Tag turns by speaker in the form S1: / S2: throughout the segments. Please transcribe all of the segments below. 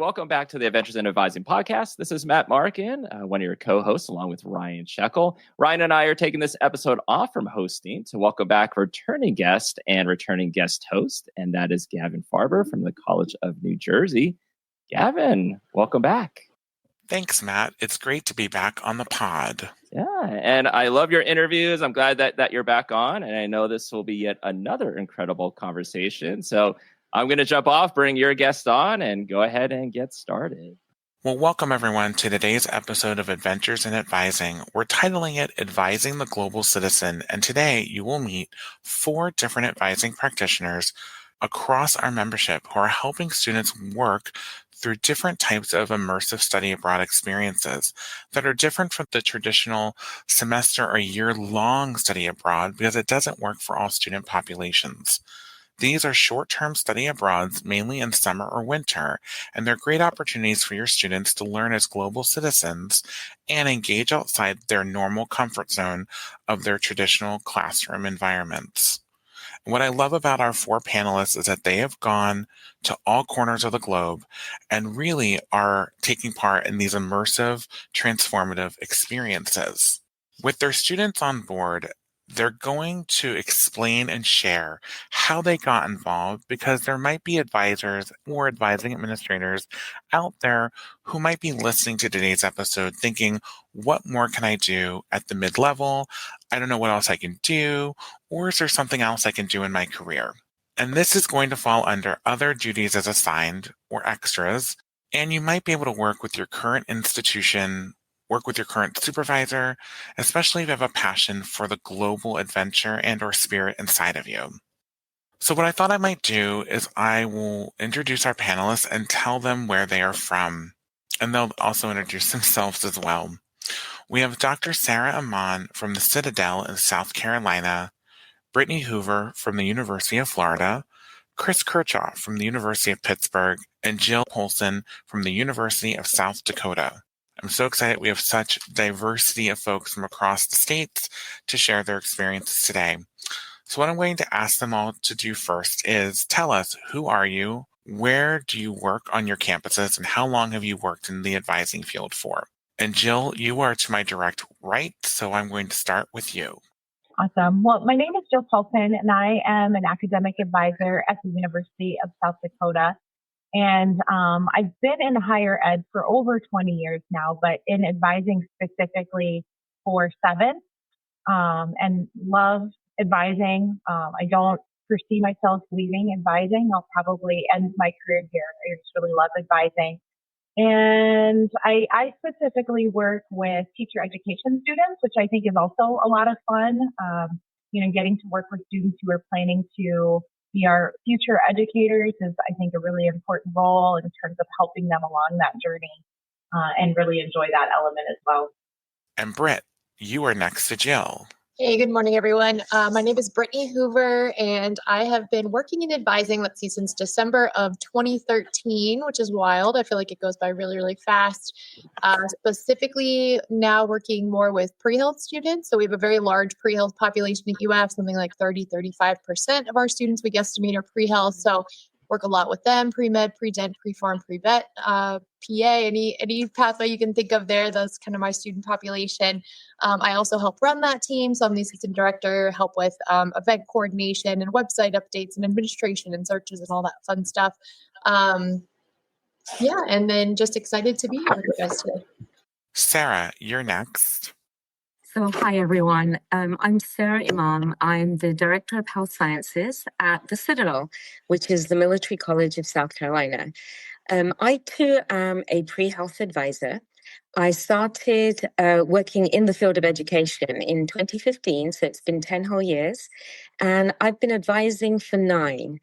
S1: Welcome back to the Adventures in Advising podcast. This is Matt Markin, one of your co-hosts, along with Ryan Shekel. Ryan and I are taking this episode off from hosting to welcome back returning guest and returning guest host, and that is Gavin Farber from the College of New Jersey. Gavin, welcome back.
S2: Thanks, Matt. It's great to be back on the pod.
S1: Yeah, and I love your interviews. I'm glad that you're back on, and I know this will be yet another incredible conversation. So I'm going to jump off, bring your guest on, and go ahead and get started.
S2: Well, welcome everyone to today's episode of Adventures in Advising. We're titling it Advising the Global Citizen, and today you will meet 4 different advising practitioners across our membership who are helping students work through different types of immersive study abroad experiences that are different from the traditional semester or year-long study abroad because it doesn't work for all student populations. These are short-term study abroads, mainly in summer or winter, and they're great opportunities for your students to learn as global citizens and engage outside their normal comfort zone of their traditional classroom environments. What I love about our 4 panelists is that they have gone to all corners of the globe and really are taking part in these immersive, transformative experiences. With their students on board, they're going to explain and share how they got involved because there might be advisors or advising administrators out there who might be listening to today's episode thinking, what more can I do at the mid-level? I don't know what else I can do, or is there something else I can do in my career? And this is going to fall under other duties as assigned or extras, and you might be able to work with your current institution, work with your current supervisor, especially if you have a passion for the global adventure and or spirit inside of you. So what I thought I might do is I will introduce our panelists and tell them where they are from, and they'll also introduce themselves as well. We have Dr. Sarah Imam from the Citadel in South Carolina, Brittany Hoover from the University of Florida, Chris Kirchhof from the University of Pittsburgh, and Jill Paulson from the University of South Dakota. I'm so excited we have such diversity of folks from across the states to share their experiences today. So what I'm going to ask them all to do first is tell us, who are you, where do you work on your campuses, and how long have you worked in the advising field for? And Jill, you are to my direct right, so I'm going to start with you.
S3: Awesome. Well, my name is Jill Paulson, and I am an academic advisor at the University of South Dakota. And I've been in higher ed for over 20 years now, but in advising specifically for 7, and love advising. I don't foresee myself leaving advising. I'll probably end my career here. I just really love advising. And I specifically work with teacher education students, which I think is also a lot of fun. Getting to work with students who are planning to be our future educators is, I think, a really important role in terms of helping them along that journey, and really enjoy that element as well.
S2: And Britt, you are next to Jill.
S4: Hey, good morning, everyone. My name is Brittany Hoover, and I have been working in advising, since December of 2013, which is wild. I feel like it goes by really, really fast. Specifically now working more with pre-health students. So we have a very large pre-health population at UF, something like 35% of our students we estimate are pre-health. So work a lot with them, pre-med, pre-dent, pre-pharm, pre-vet, PA, any pathway you can think of there. That's kind of my student population. I also help run that team. So I'm the assistant director, help with event coordination and website updates and administration and searches and all that fun stuff. And then just excited to be here with you guys today.
S2: Sarah, you're next.
S5: So hi, everyone. I'm Sarah Imam. I'm the Director of Health Sciences at the Citadel, which is the Military College of South Carolina. I, too, am a pre-health advisor. I started working in the field of education in 2015, so it's been 10 whole years, and I've been advising for 9.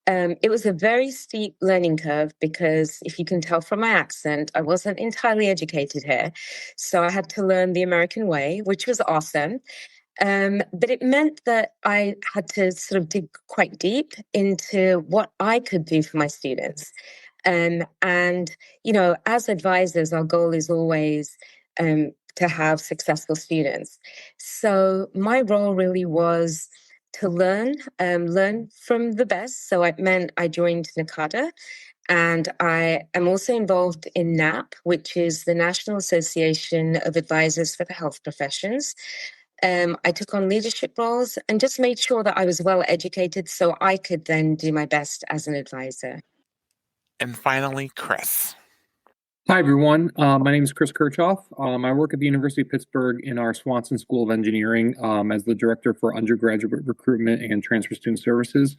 S5: It was a very steep learning curve because, if you can tell from my accent, I wasn't entirely educated here. So I had to learn the American way, which was awesome. But it meant that I had to sort of dig quite deep into what I could do for my students. And, as advisors, our goal is always to have successful students. So my role really was to learn from the best. So it meant I joined NACADA And I am also involved in NAP, which is the National Association of Advisors for the Health Professions. I took on leadership roles and just made sure that I was well educated so I could then do my best as an advisor.
S2: And finally, Chris.
S6: Hi, everyone. My name is Chris Kirchhof. I work at the University of Pittsburgh in our Swanson School of Engineering as the Director for Undergraduate Recruitment and Transfer Student Services.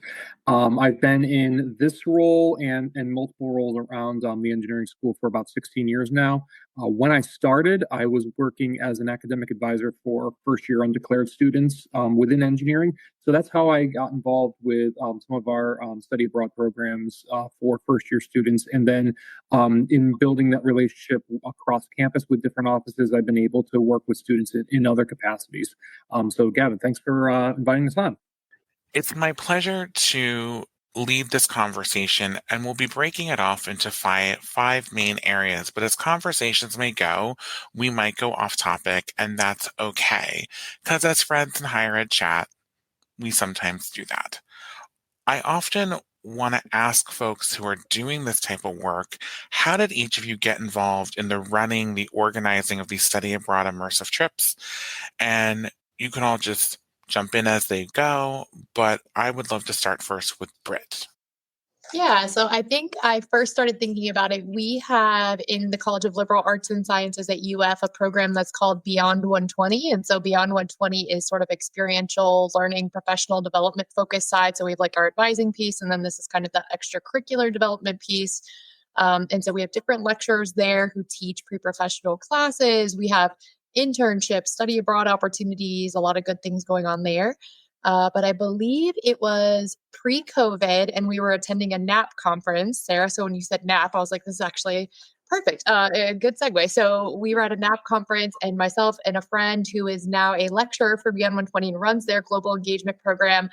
S6: I've been in this role and multiple roles around the engineering school for about 16 years now. When I started, I was working as an academic advisor for first-year undeclared students within engineering. So that's how I got involved with some of our study abroad programs for first-year students. And then in building that relationship across campus with different offices, I've been able to work with students in other capacities. So Gavin, thanks for inviting us on.
S2: It's my pleasure to lead this conversation, and we'll be breaking it off into five main areas. But as conversations may go, we might go off topic, and that's okay. Because as friends in higher ed chat, we sometimes do that. I often want to ask folks who are doing this type of work, how did each of you get involved in the running, the organizing of these study abroad immersive trips? And you can all just jump in as they go, but I would love to start first with Britt.
S4: Yeah, so I think I first started thinking about it. We have in the College of Liberal Arts and Sciences at UF a program that's called Beyond 120. And so Beyond 120 is sort of experiential learning, professional development focused side. So we have like our advising piece, and then this is kind of the extracurricular development piece. And so we have different lecturers there who teach pre-professional classes. We have internships, study abroad opportunities, a lot of good things going on there. But I believe it was pre-COVID and we were attending a NAP conference, Sarah. So when you said NAP, I was like, this is actually perfect. A good segue. So we were at a NAP conference and myself and a friend who is now a lecturer for Beyond 120 and runs their global engagement program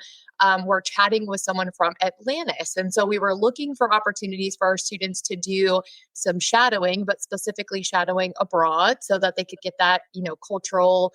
S4: were chatting with someone from Atlantis. And so we were looking for opportunities for our students to do some shadowing, but specifically shadowing abroad so that they could get that, cultural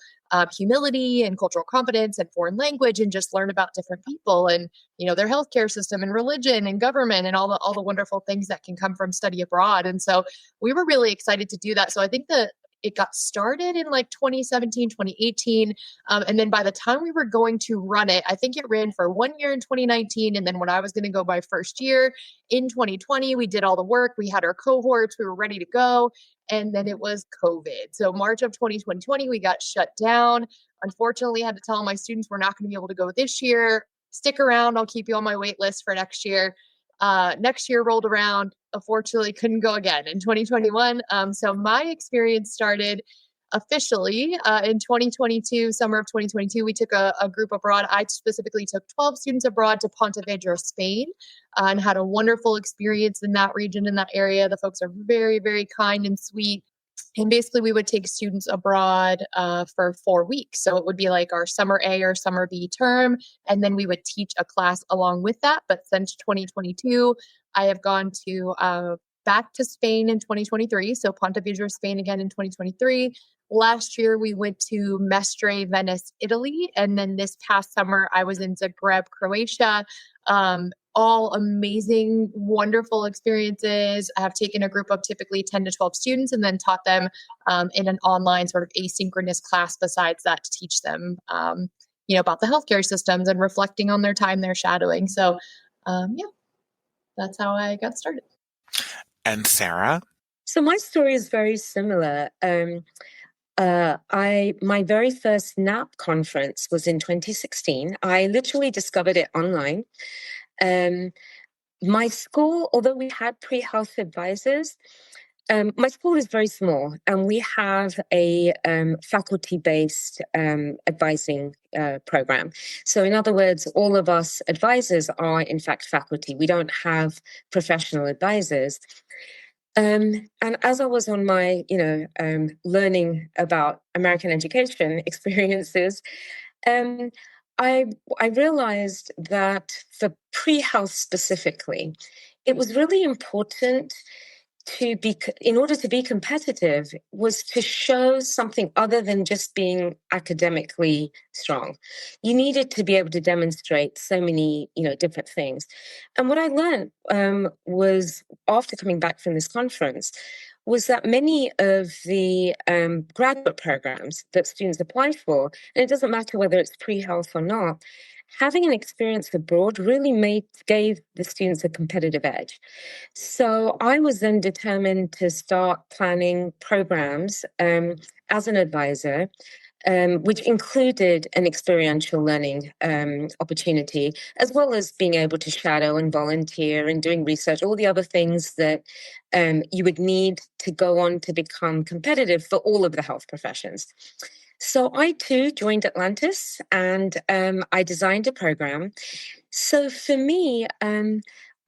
S4: humility and cultural competence and foreign language and just learn about different people and, their healthcare system and religion and government and all the wonderful things that can come from study abroad. And so we were really excited to do that. So I think that it got started in like 2017, 2018. And then by the time we were going to run it, I think it ran for 1 year in 2019. And then when I was going to go my first year in 2020, we did all the work. We had our cohorts. We were ready to go. And then it was COVID. So March of 2020, we got shut down. Unfortunately, I had to tell my students we're not going to be able to go this year. Stick around. I'll keep you on my wait list for next year. Next year rolled around. Unfortunately, couldn't go again in 2021. So my experience started officially in 2022, summer of 2022. We took a group abroad. I specifically took 12 students abroad to Pontevedra, Spain, and had a wonderful experience in that region, in that area. The folks are very, very kind and sweet. And basically, we would take students abroad for 4 weeks. So it would be like our summer A or summer B term. And then we would teach a class along with that. But since 2022, I have gone to back to Spain in 2023. So Pontevedra, Spain again in 2023. Last year, we went to Mestre, Venice, Italy. And then this past summer, I was in Zagreb, Croatia. All amazing, wonderful experiences. I have taken a group of typically 10 to 12 students and then taught them in an online sort of asynchronous class besides that to teach them, about the healthcare systems and reflecting on their time they're shadowing. So, that's how I got started.
S2: And Sarah?
S5: So my story is very similar. My very first NAP conference was in 2016. I literally discovered it online. My school, although we had pre-health advisors, my school is very small and we have a faculty-based advising program. So in other words, all of us advisors are in fact faculty. We don't have professional advisors. And as I was on my, learning about American education experiences, I realized that for pre-health specifically, it was really important in order to be competitive, was to show something other than just being academically strong. You needed to be able to demonstrate so many, different things. And what I learned was, after coming back from this conference, was that many of the graduate programs that students apply for, and it doesn't matter whether it's pre-health or not, having an experience abroad really gave the students a competitive edge. So I was then determined to start planning programs as an advisor, which included an experiential learning opportunity, as well as being able to shadow and volunteer and doing research, all the other things that you would need to go on to become competitive for all of the health professions. So I too joined Atlantis, and I designed a program. So for me,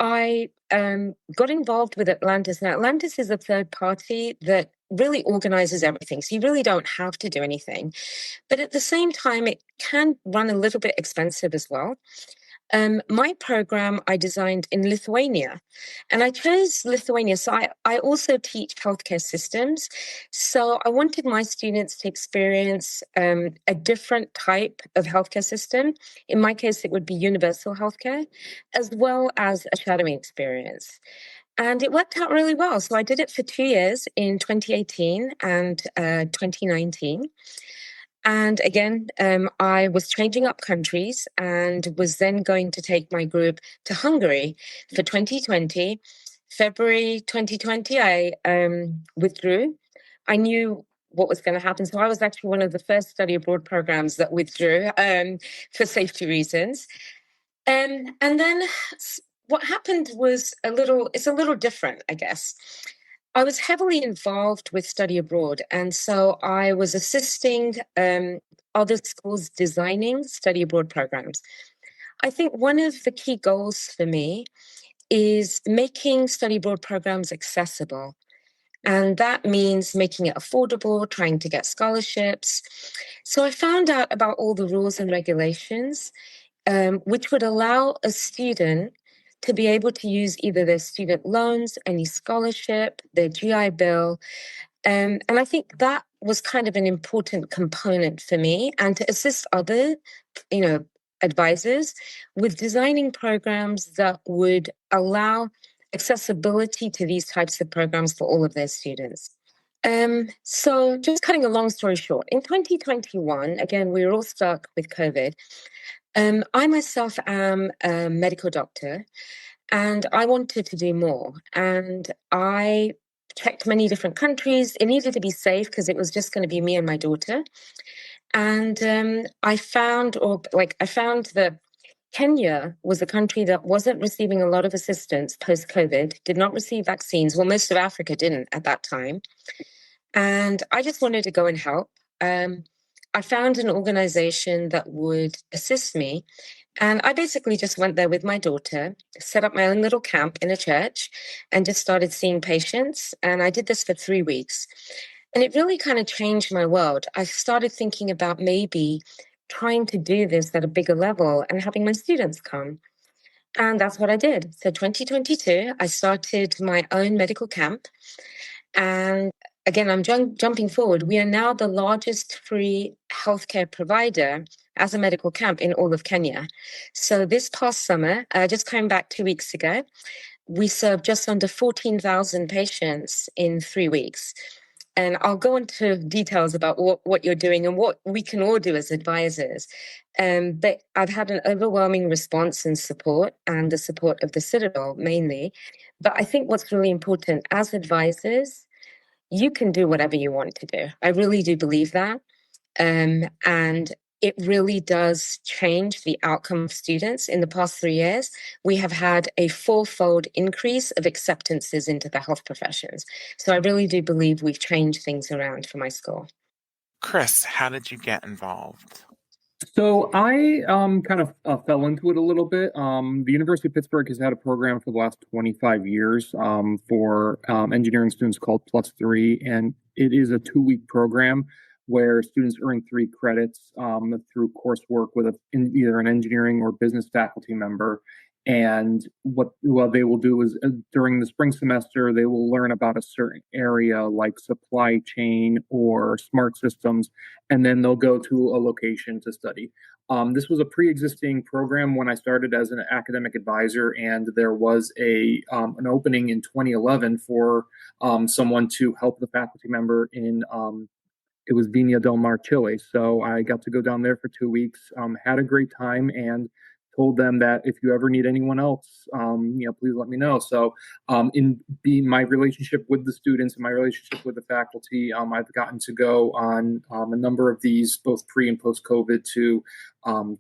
S5: I got involved with Atlantis. Now, Atlantis is a third party that really organizes everything. So you really don't have to do anything. But at the same time, it can run a little bit expensive as well. My program I designed in Lithuania, and I chose Lithuania. So I also teach healthcare systems. So I wanted my students to experience a different type of healthcare system. In my case, it would be universal healthcare, as well as a shadowing experience. And it worked out really well. So I did it for 2 years in 2018 and 2019. And again, I was changing up countries and was then going to take my group to Hungary for 2020. February 2020, I withdrew. I knew what was going to happen. So I was actually one of the first study abroad programs that withdrew for safety reasons. And then what happened was it's a little different, I guess. I was heavily involved with study abroad, and so I was assisting other schools designing study abroad programs. I think one of the key goals for me is making study abroad programs accessible. And that means making it affordable, trying to get scholarships. So I found out about all the rules and regulations, which would allow a student to be able to use either their student loans, any scholarship, their GI Bill. And I think that was kind of an important component for me, and to assist other, advisors with designing programs that would allow accessibility to these types of programs for all of their students. So just cutting a long story short, in 2021, again, we were all stuck with COVID. I myself am a medical doctor, and I wanted to do more. And I checked many different countries. It needed to be safe because it was just going to be me and my daughter. And I found that Kenya was a country that wasn't receiving a lot of assistance post-COVID, did not receive vaccines. Well, most of Africa didn't at that time. And I just wanted to go and help. I found an organization that would assist me. And I basically just went there with my daughter, set up my own little camp in a church, and just started seeing patients. And I did this for 3 weeks. And it really kind of changed my world. I started thinking about maybe trying to do this at a bigger level and having my students come. And that's what I did. So 2022, I started my own medical camp. And again, I'm jumping forward. We are now the largest free healthcare provider as a medical camp in all of Kenya. So this past summer, just came back 2 weeks ago, we served just under 14,000 patients in 3 weeks. And I'll go into details about what you're doing and what we can all do as advisors. But I've had an overwhelming response and support, and the support of the Citadel mainly. But I think what's really important as advisors, you can do whatever you want to do. I really do believe that. And it really does change the outcome of students. In the past 3 years, we have had a 4-fold increase of acceptances into the health professions. So I really do believe we've changed things around for my school.
S2: Chris, how did you get involved?
S6: So I kind of fell into it a little bit. The University of Pittsburgh has had a program for the last 25 years for engineering students called Plus 3, and it is a 2-week program where students earn 3 credits through coursework with either an engineering or business faculty member. And what they will do is during the spring semester, they will learn about a certain area like supply chain or smart systems, and then they'll go to a location to study. This was a pre-existing program when I started as an academic advisor, and there was an opening in 2011 for someone to help the faculty member in it was Viña del Mar, Chile. So I got to go down there for 2 weeks, had a great time, and told them that if you ever need anyone else, please let me know. So in being my relationship with the students and my relationship with the faculty, I've gotten to go on a number of these, both pre and post COVID, to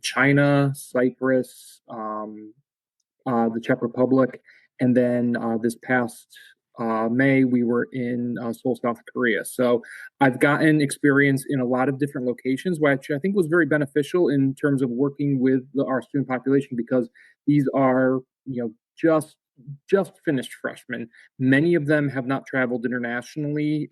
S6: China, Cyprus, the Czech Republic, and then this past May, we were in Seoul, South Korea. So I've gotten experience in a lot of different locations, which I think was very beneficial in terms of working with our student population, because these are, just finished freshmen. Many of them have not traveled internationally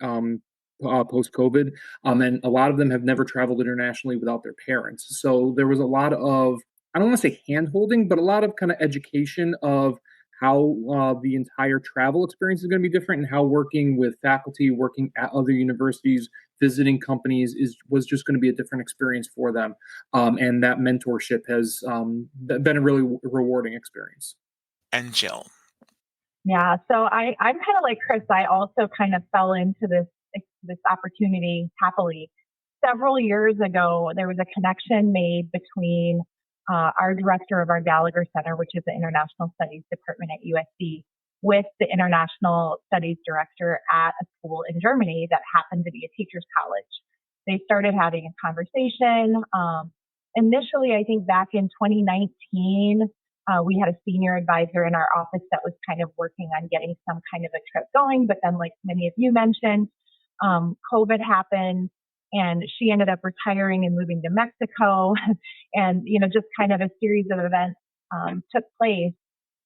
S6: post-COVID, and a lot of them have never traveled internationally without their parents. So there was a lot of, I don't want to say hand-holding, but a lot of kind of education of how the entire travel experience is going to be different, and how working with faculty, working at other universities, visiting companies was just going to be a different experience for them. And that mentorship has been a really rewarding experience.
S2: And Jill.
S3: Yeah, so I'm kind of like Chris. I also kind of fell into this opportunity happily. Several years ago, there was a connection made between our director of our Gallagher Center, which is the International Studies Department at USC, with the International Studies Director at a school in Germany that happened to be a teacher's college. They started having a conversation. Initially, I think back in 2019, we had a senior advisor in our office that was kind of working on getting some kind of a trip going. But then, like many of you mentioned, COVID happened. And she ended up retiring and moving to Mexico. And, just kind of a series of events took place.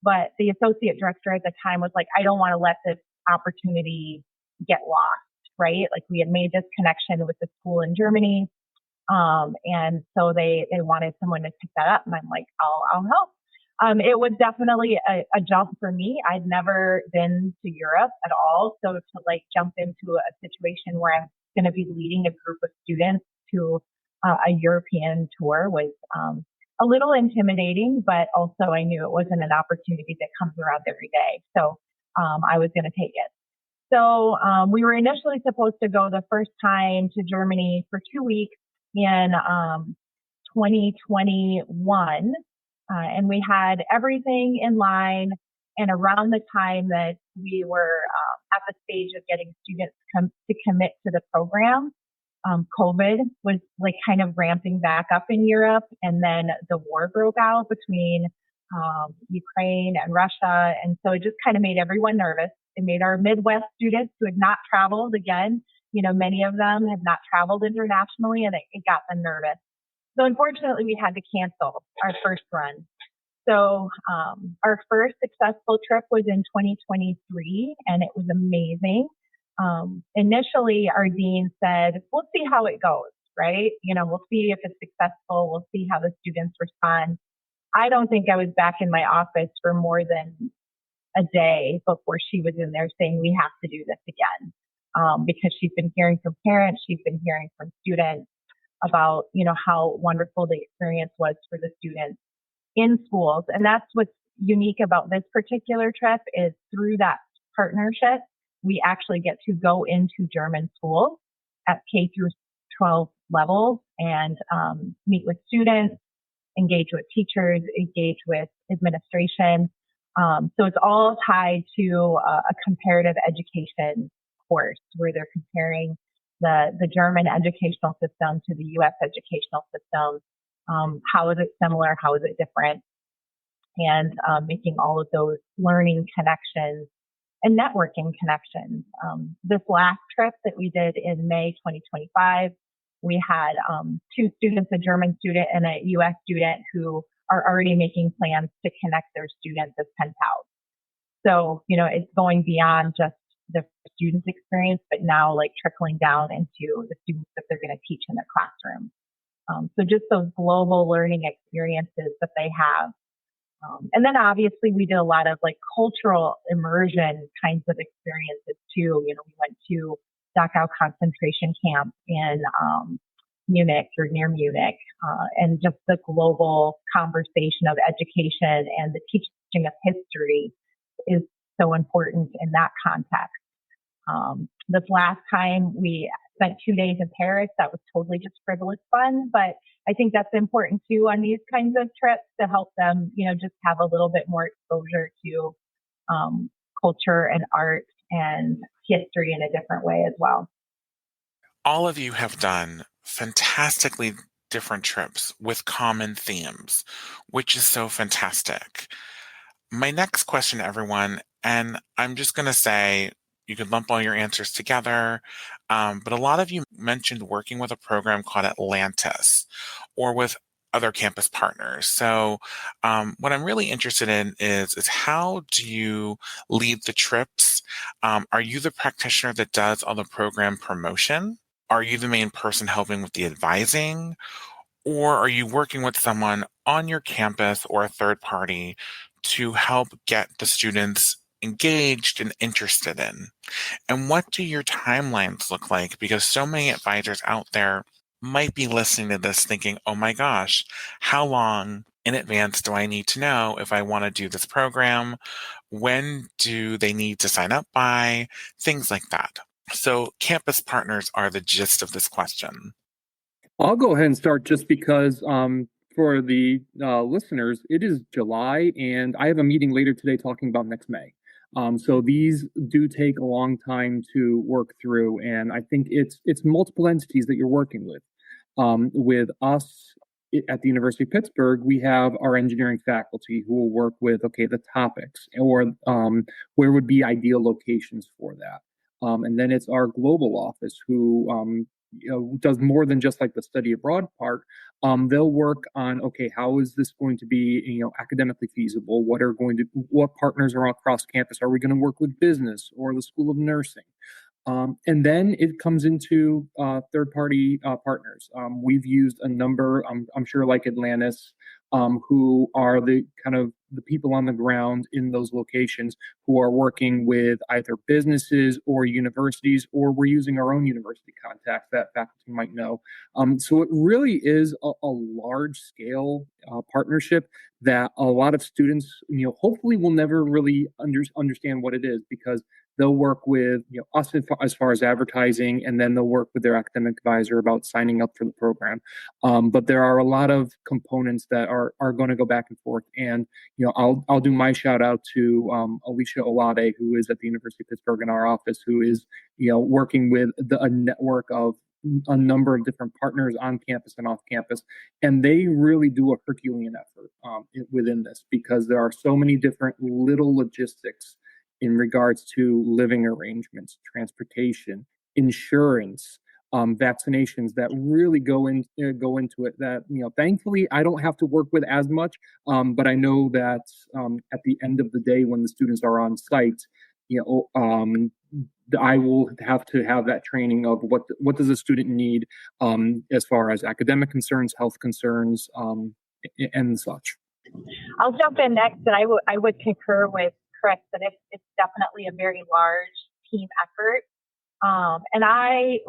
S3: But the associate director at the time was like, I don't want to let this opportunity get lost, right? Like, we had made this connection with the school in Germany. And so they wanted someone to pick that up. And I'm like, I'll help. It was definitely a jump for me. I'd never been to Europe at all. So to jump into a situation where I'm going to be leading a group of students to a European tour was a little intimidating, but also I knew it wasn't an opportunity that comes around every day. So I was going to take it. So we were initially supposed to go the first time to Germany for 2 weeks in 2021. And we had everything in line. And around the time that we were at the stage of getting students to commit to the program, COVID was kind of ramping back up in Europe. And then the war broke out between Ukraine and Russia. And so it just kind of made everyone nervous. It made our Midwest students who had not traveled again, many of them had not traveled internationally, and it got them nervous. So unfortunately, we had to cancel our first run. So our first successful trip was in 2023, and it was amazing. Initially, our dean said, we'll see how it goes, right? We'll see if it's successful. We'll see how the students respond. I don't think I was back in my office for more than a day before she was in there saying, we have to do this again. Because she's been hearing from parents, she's been hearing from students about, how wonderful the experience was for the students in schools. And that's what's unique about this particular trip is through that partnership, we actually get to go into German schools at K through 12 levels and meet with students, engage with teachers, engage with administration. So it's all tied to a comparative education course where they're comparing the German educational system to the U.S. educational system. How is it similar? How is it different? And making all of those learning connections and networking connections. This last trip that we did in May 2025, we had 2 students, a German student and a U.S. student, who are already making plans to connect their students as pen pals. So, it's going beyond just the students' experience, but now trickling down into the students that they're going to teach in their classroom. So just those global learning experiences that they have And then obviously we did a lot of like cultural immersion kinds of experiences too. You know, we went to Dachau concentration camp in Munich or near Munich, and just the global conversation of education and the teaching of history is so important in that context. This last time we spent 2 days in Paris. That was totally just frivolous fun, but I think that's important too on these kinds of trips to help them, you know, just have a little bit more exposure to culture and art and history in a different way as well.
S2: All of you have done fantastically different trips with common themes, which is so fantastic. My next question, everyone, and I'm just going to say, you could lump all your answers together, but a lot of you mentioned working with a program called Atlantis or with other campus partners. So what I'm really interested in is how do you lead the trips? Are you the practitioner that does all the program promotion? Are you the main person helping with the advising? Or are you working with someone on your campus or a third party to help get the students engaged and interested in? And what do your timelines look like? Because so many advisors out there might be listening to this thinking, oh my gosh, how long in advance do I need to know if I want to do this program? When do they need to sign up by? Things like that. So campus partners are the gist of this question.
S6: I'll go ahead and start just because for the listeners, it is July and I have a meeting later today talking about next May. So these do take a long time to work through, and I think it's multiple entities that you're working with. With us at the University of Pittsburgh, we have our engineering faculty who will work with, the topics or where would be ideal locations for that. And then it's our global office who does more than just like the study abroad part. They'll work on, how is this going to be, academically feasible? What partners are across campus? Are we going to work with business or the School of Nursing? And then it comes into third-party partners. We've used a number, I'm sure like Atlantis, who are the kind of the people on the ground in those locations who are working with either businesses or universities, or we're using our own university contacts that faculty might know. So it really is a large-scale partnership that a lot of students, hopefully will never really understand what it is, because they'll work with us as far as advertising, and then they'll work with their academic advisor about signing up for the program. But there are a lot of components that are going to go back and forth. And I'll do my shout out to Alicia Olade, who is at the University of Pittsburgh in our office, who is working with a network of a number of different partners on campus and off campus, and they really do a Herculean effort within this, because there are so many different little logistics in regards to living arrangements, transportation, insurance, vaccinations that really go into it. That thankfully I don't have to work with as much, but I know that at the end of the day, when the students are on site, I will have to have that training of what does a student need as far as academic concerns, health concerns, and such.
S3: I'll jump in next, and I would concur with Chris that it's definitely a very large team effort. And I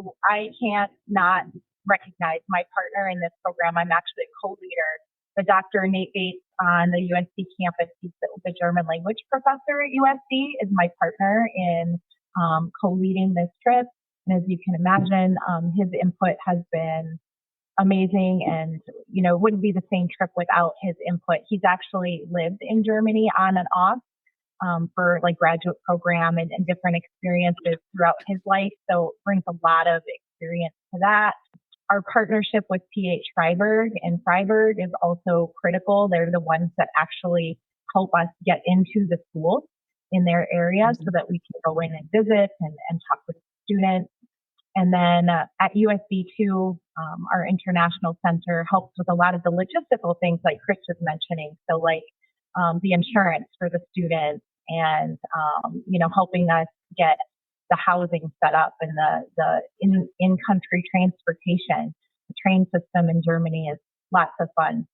S3: can't not recognize my partner in this program. I'm actually a co-leader. But Dr. Nate Bates on the UNC campus, he's the German language professor at USC, is my partner in co-leading this trip. And as you can imagine, his input has been amazing, and it wouldn't be the same trip without his input. He's actually lived in Germany on and off for like graduate program and different experiences throughout his life. So it brings a lot of experience to that. Our partnership with PH Freiburg and Freiburg is also critical. They're the ones that actually help us get into the schools in their area so that we can go in and visit and talk with students. And then at USB too, our international center helps with a lot of the logistical things like Chris was mentioning. So like the insurance for the students, and helping us get the housing set up, and the in-country transportation. The train system in Germany is lots of fun.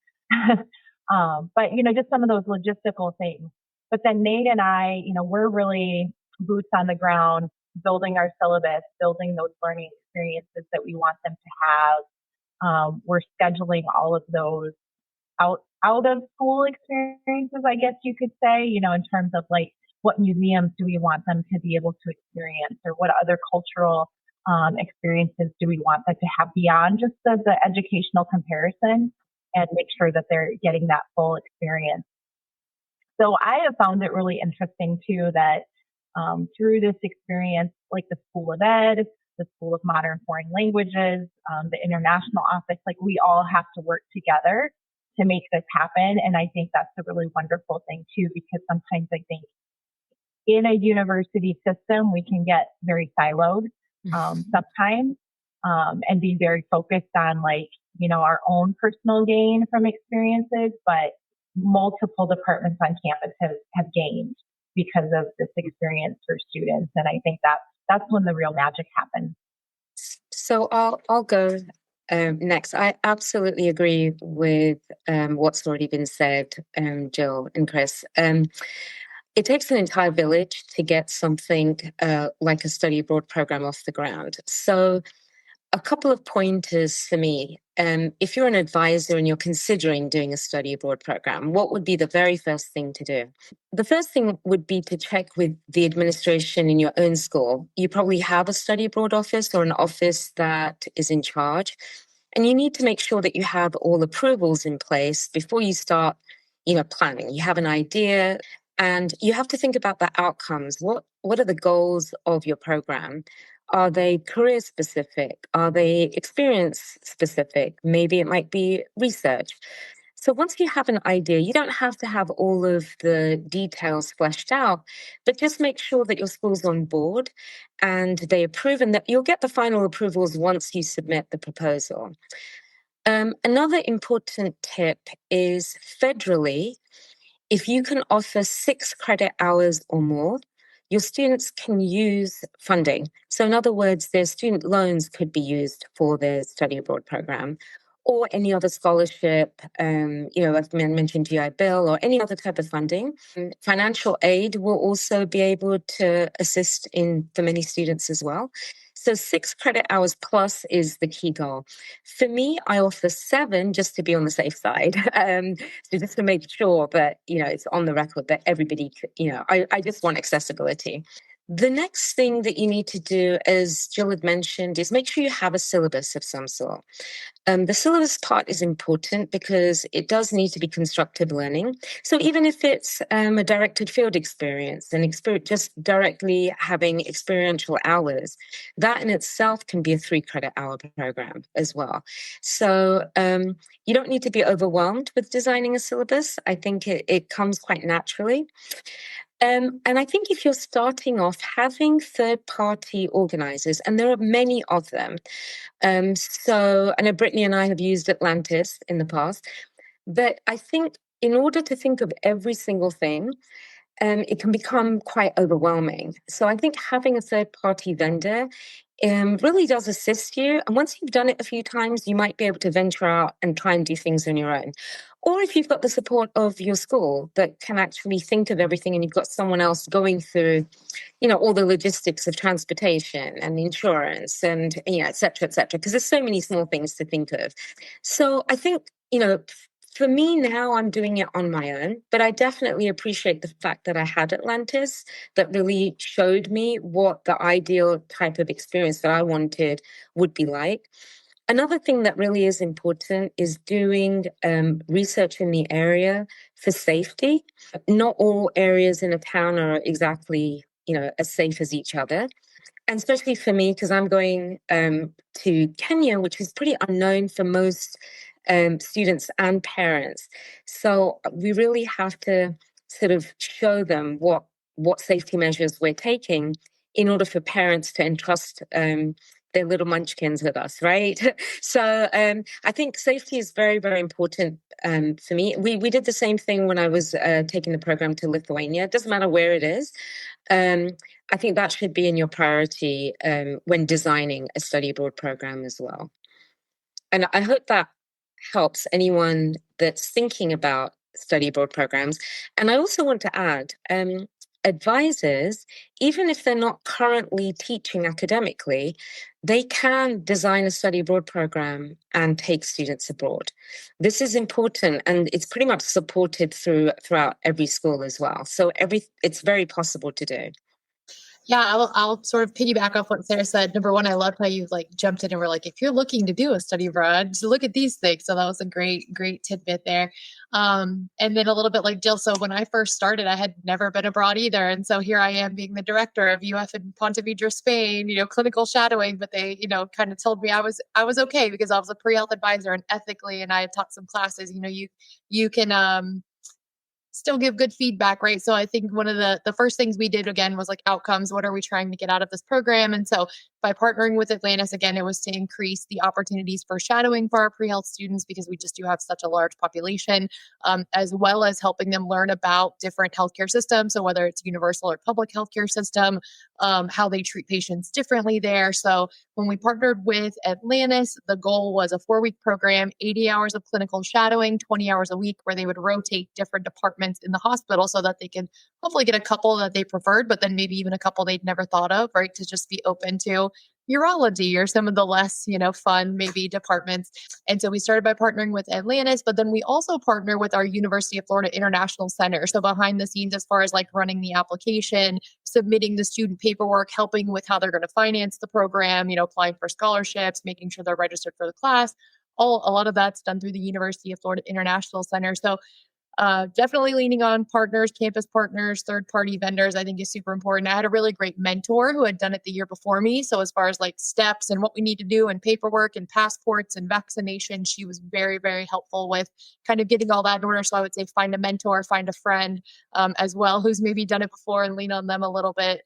S3: But, just some of those logistical things. But then Nate and I, we're really boots on the ground, building our syllabus, building those learning experiences that we want them to have. We're scheduling all of those out of school experiences, I guess you could say, in terms of like what museums do we want them to be able to experience, or what other cultural experiences do we want them to have beyond just the educational comparison, and make sure that they're getting that full experience. So I have found it really interesting too that through this experience, like the School of Ed, the School of Modern Foreign Languages, the International Office, like we all have to work together to make this happen. And I think that's a really wonderful thing too, because sometimes I think in a university system, we can get very siloed sometimes and be very focused on like, our own personal gain from experiences, but multiple departments on campus have gained because of this experience for students. And I think that's when the real magic happens.
S5: So I'll go next. I absolutely agree with what's already been said, Jill and Chris. It takes an entire village to get something like a study abroad program off the ground. So a couple of pointers for me. If you're an advisor and you're considering doing a study abroad program, what would be the very first thing to do? The first thing would be to check with the administration in your own school. You probably have a study abroad office or an office that is in charge. And you need to make sure that you have all approvals in place before you start, planning. You have an idea and you have to think about the outcomes. What are the goals of your program? Are they career specific? Are they experience specific? Maybe it might be research. So once you have an idea, you don't have to have all of the details fleshed out, but just make sure that your school's on board and they approve, and that you'll get the final approvals once you submit the proposal. Another important tip is federally, if you can offer 6 credit hours or more, your students can use funding. So in other words, their student loans could be used for their study abroad program, or any other scholarship, I've mentioned GI Bill or any other type of funding. Financial aid will also be able to assist for many students as well. So 6 credit hours plus is the key goal. For me, I offer 7 just to be on the safe side. So just to make sure that, it's on the record that everybody, I just want accessibility. The next thing that you need to do, as Jill had mentioned, is make sure you have a syllabus of some sort. The syllabus part is important because it does need to be constructive learning. So even if it's a directed field experience and just directly having experiential hours, that in itself can be a 3 credit hour program as well. So you don't need to be overwhelmed with designing a syllabus. I think it comes quite naturally. And I think if you're starting off, having third-party organizers, and there are many of them. So I know Brittany and I have used Atlantis in the past, but I think in order to think of every single thing, it can become quite overwhelming. So I think having a third-party vendor really does assist you. And once you've done it a few times, you might be able to venture out and try and do things on your own. Or if you've got the support of your school that can actually think of everything, and you've got someone else going through, all the logistics of transportation and insurance and, et cetera, because there's so many small things to think of. So I think, for me now, I'm doing it on my own, but I definitely appreciate the fact that I had Atlantis that really showed me what the ideal type of experience that I wanted would be like. Another thing that really is important is doing research in the area for safety. Not all areas in a town are exactly, as safe as each other. And especially for me, because I'm going to Kenya, which is pretty unknown for most students and parents. So we really have to sort of show them what safety measures we're taking in order for parents to entrust their little munchkins with us, right? So I think safety is very, very important for me. We did the same thing when I was taking the program to Lithuania. It doesn't matter where it is. I think that should be in your priority when designing a study abroad program as well. And I hope that helps anyone that's thinking about study abroad programs. And I also want to add, advisors, even if they're not currently teaching academically, they can design a study abroad program and take students abroad. This is important, and it's pretty much supported throughout every school as well. So it's very possible to do.
S4: Yeah, I'll sort of piggyback off what Sarah said. Number one, I loved how you like jumped in and were like, if you're looking to do a study abroad, just look at these things. So that was a great tidbit there. And then a little bit like Jill. So when I first started, I had never been abroad either. And so here I am being the director of UF in Pontevedra, Spain, clinical shadowing, but they, kind of told me I was okay because I was a pre-health advisor and ethically, and I had taught some classes, you can, still give good feedback, right? So I think one of the first things we did again was like outcomes. What are we trying to get out of this program? And so by partnering with Atlantis, again, it was to increase the opportunities for shadowing for our pre-health students because we just do have such a large population, as well as helping them learn about different healthcare systems. So whether it's universal or public healthcare system, how they treat patients differently there. So when we partnered with Atlantis, the goal was a 4-week program, 80 hours of clinical shadowing, 20 hours a week, where they would rotate different departments in the hospital so that they could hopefully get a couple that they preferred, but then maybe even a couple they'd never thought of, right? To just be open to urology or some of the less, fun maybe departments. And so we started by partnering with Atlantis, but then we also partner with our University of Florida International Center. So behind the scenes, as far as like running the application, submitting the student paperwork, helping with how they're going to finance the program, applying for scholarships, making sure they're registered for the class. A lot of that's done through the University of Florida International Center. So definitely leaning on partners, campus partners, third-party vendors, I think is super important. I had a really great mentor who had done it the year before me. So as far as like steps and what we need to do and paperwork and passports and vaccination, she was very, very helpful with kind of getting all that in order. So I would say find a mentor, find a friend as well who's maybe done it before and lean on them a little bit.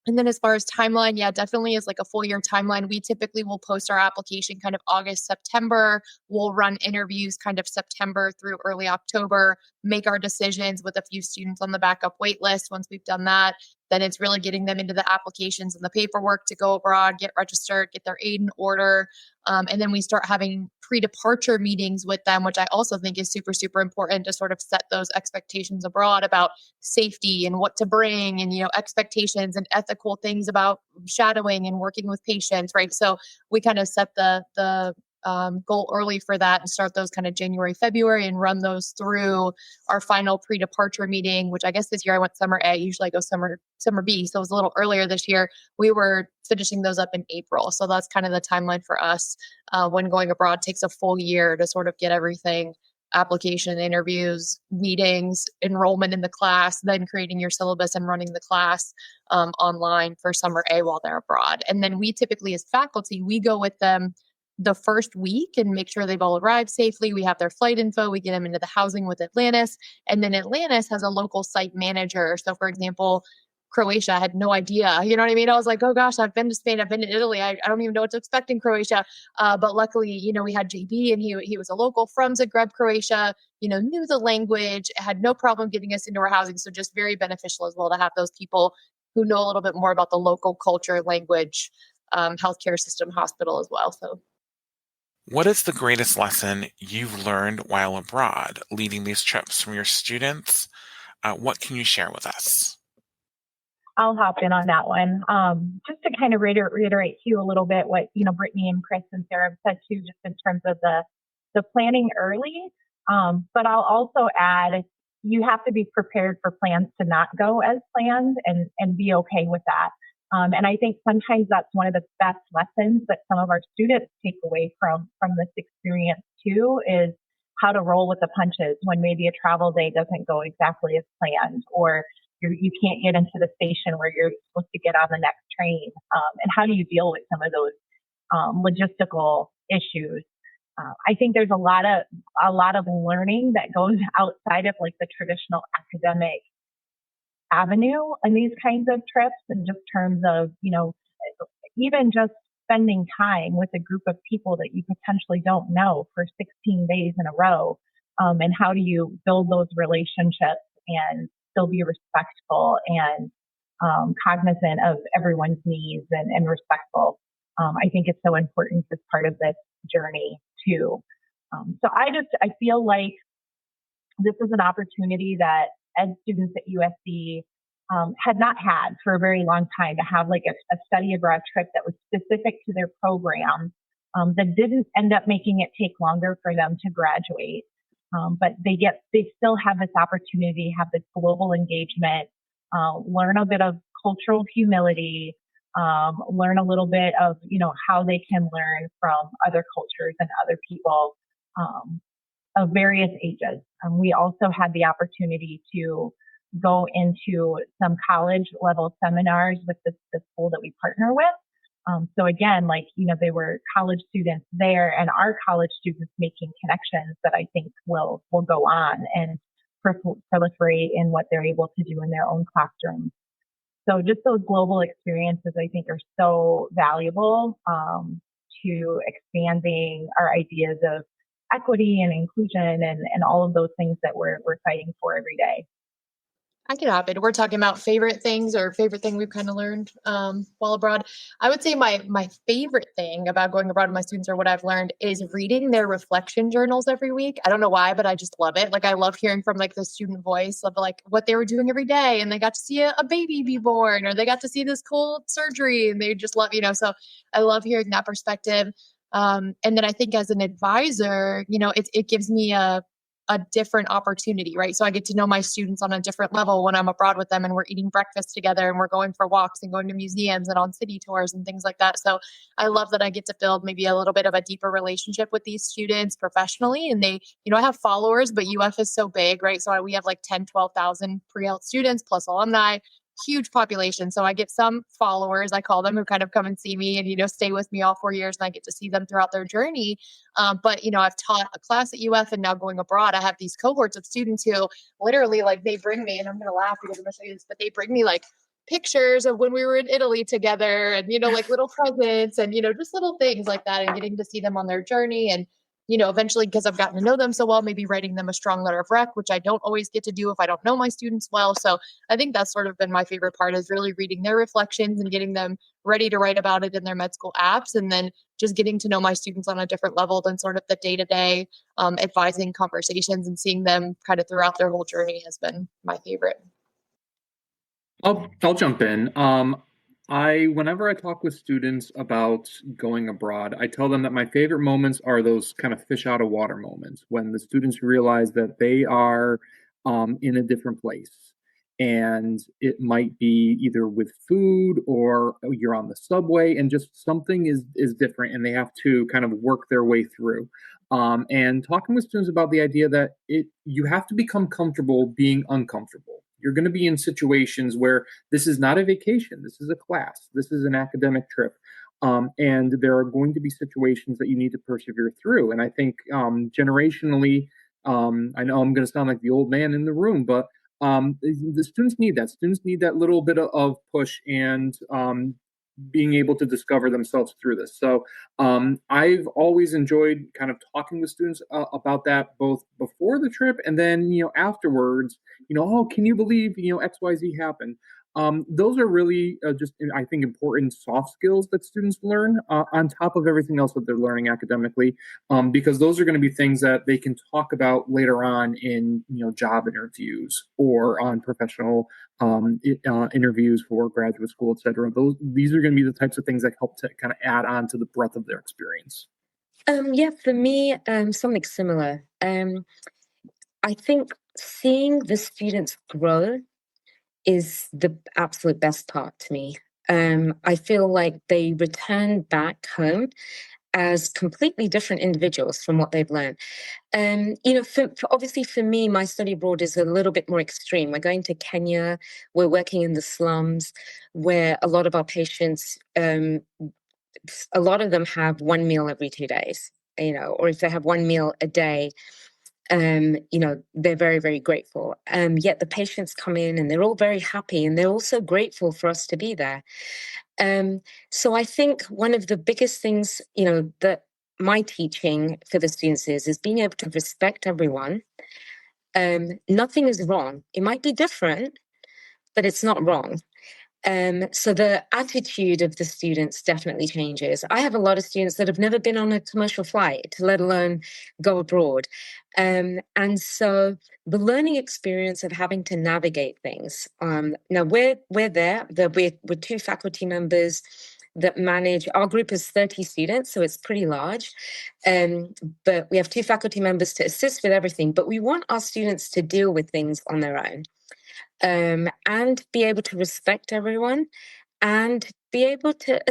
S4: And then as far as timeline, yeah, definitely is like a full year timeline. We typically will post our application kind of August, September. We'll run interviews kind of September through early October, make our decisions with a few students on the backup wait list. Once we've done that, then it's really getting them into the applications and the paperwork to go abroad, get registered, get their aid in order. And then we start having pre-departure meetings with them, which I also think is super, super important to sort of set those expectations abroad about safety and what to bring and, expectations and ethical things about shadowing and working with patients, right? So we kind of set the goal early for that and start those kind of January, February and run those through our final pre-departure meeting, which I guess this year I went summer A, usually I go summer B. So it was a little earlier this year. We were finishing those up in April. So that's kind of the timeline for us when going abroad. Takes a full year to sort of get everything, application, interviews, meetings, enrollment in the class, then creating your syllabus and running the class online for summer A while they're abroad. And then we typically as faculty, we go with them the first week and make sure they've all arrived safely. We have their flight info. We get them into the housing with Atlantis. And then Atlantis has a local site manager. So for example, Croatia, I had no idea. You know what I mean? I was like, oh gosh, I've been to Spain. I've been to Italy. I don't even know what to expect in Croatia. But luckily, we had JB and he was a local from Zagreb, Croatia, knew the language, had no problem getting us into our housing. So just very beneficial as well to have those people who know a little bit more about the local culture, language, healthcare system, hospital as well. So
S2: what is the greatest lesson you've learned while abroad, leading these trips from your students? What can you share with us?
S3: I'll hop in on that one. Just to kind of reiterate to you a little bit what, Brittany and Chris and Sarah have said too, just in terms of the planning early. But I'll also add, you have to be prepared for plans to not go as planned and be okay with that. And I think sometimes that's one of the best lessons that some of our students take away from this experience too, is how to roll with the punches when maybe a travel day doesn't go exactly as planned, or you can't get into the station where you're supposed to get on the next train. And how do you deal with some of those logistical issues? I think there's a lot of learning that goes outside of like the traditional academic avenue in these kinds of trips, in just terms of, even just spending time with a group of people that you potentially don't know for 16 days in a row. And how do you build those relationships and still be respectful and cognizant of everyone's needs and respectful. I think it's so important as part of this journey too. So I feel like this is an opportunity that ed students at USC had not had for a very long time, to have like a study abroad trip that was specific to their program, that didn't end up making it take longer for them to graduate. But they still have this opportunity, have this global engagement, learn a bit of cultural humility, learn a little bit of, how they can learn from other cultures and other people of various ages. We also had the opportunity to go into some college level seminars with the school that we partner with. So again, they were college students there, and our college students making connections that I think will go on and proliferate in what they're able to do in their own classrooms. So just those global experiences, I think, are so valuable to expanding our ideas of equity and inclusion and all of those things that we're fighting for every day.
S4: I can hop in. We're talking about favorite things or favorite thing we've kind of learned while abroad. I would say my favorite thing about going abroad with my students, or what I've learned, is reading their reflection journals every week. I don't know why, but I just love it. I love hearing from the student voice of what they were doing every day, and they got to see a baby be born, or they got to see this cool surgery, and they just love, so I love hearing that perspective. And then I think as an advisor, it gives me a different opportunity, right? So I get to know my students on a different level when I'm abroad with them, and we're eating breakfast together, and we're going for walks and going to museums and on city tours and things like that. So I love that I get to build maybe a little bit of a deeper relationship with these students professionally. And they, I have followers, but UF is so big, right? So we have 10, 12,000 pre-health students plus alumni, huge population. So I get some followers, I call them, who kind of come and see me and, stay with me all 4 years, and I get to see them throughout their journey. But, I've taught a class at UF, and now going abroad, I have these cohorts of students who literally they bring me, and I'm going to laugh because I'm going to show you this, but they bring me pictures of when we were in Italy together, and, little presents and, just little things like that, and getting to see them on their journey. And, eventually, because I've gotten to know them so well, maybe writing them a strong letter of rec, which I don't always get to do if I don't know my students well. So I think that's sort of been my favorite part, is really reading their reflections and getting them ready to write about it in their med school apps. And then just getting to know my students on a different level than sort of the day-to-day advising conversations, and seeing them kind of throughout their whole journey has been my favorite.
S6: I'll jump in. Whenever I talk with students about going abroad, I tell them that my favorite moments are those kind of fish out of water moments, when the students realize that they are in a different place. And it might be either with food, or you're on the subway and just something is different, and they have to kind of work their way through. And talking with students about the idea that you have to become comfortable being uncomfortable. You're going to be in situations where this is not a vacation. This is a class. This is an academic trip. And there are going to be situations that you need to persevere through. And I think generationally, I know I'm going to sound like the old man in the room, but the students need that. Students need that little bit of push, and being able to discover themselves through this. So I've always enjoyed kind of talking with students about that, both before the trip and then, afterwards, oh, can you believe, XYZ happened? Those are really just, I think, important soft skills that students learn on top of everything else that they're learning academically, because those are going to be things that they can talk about later on in, job interviews or on professional interviews for graduate school, et cetera. These are going to be the types of things that help to kind of add on to the breadth of their experience.
S5: Yeah, for me, something similar. I think seeing the students grow is the absolute best part to me. I feel like they return back home as completely different individuals from what they've learned. Obviously for me, my study abroad is a little bit more extreme. We're going to Kenya. We're working in the slums, where a lot of our patients, a lot of them have one meal every 2 days, or if they have one meal a day, they're very, very grateful. Yet the patients come in and they're all very happy, and they're also grateful for us to be there. So I think one of the biggest things, that my teaching for the students is being able to respect everyone. Nothing is wrong. It might be different, but it's not wrong. So the attitude of the students definitely changes. I have a lot of students that have never been on a commercial flight, let alone go abroad. And so the learning experience of having to navigate things. Now we're there. We're 2 faculty members that manage. Our group is 30 students, so it's pretty large. But we have 2 faculty members to assist with everything. But we want our students to deal with things on their own. And be able to respect everyone and be able to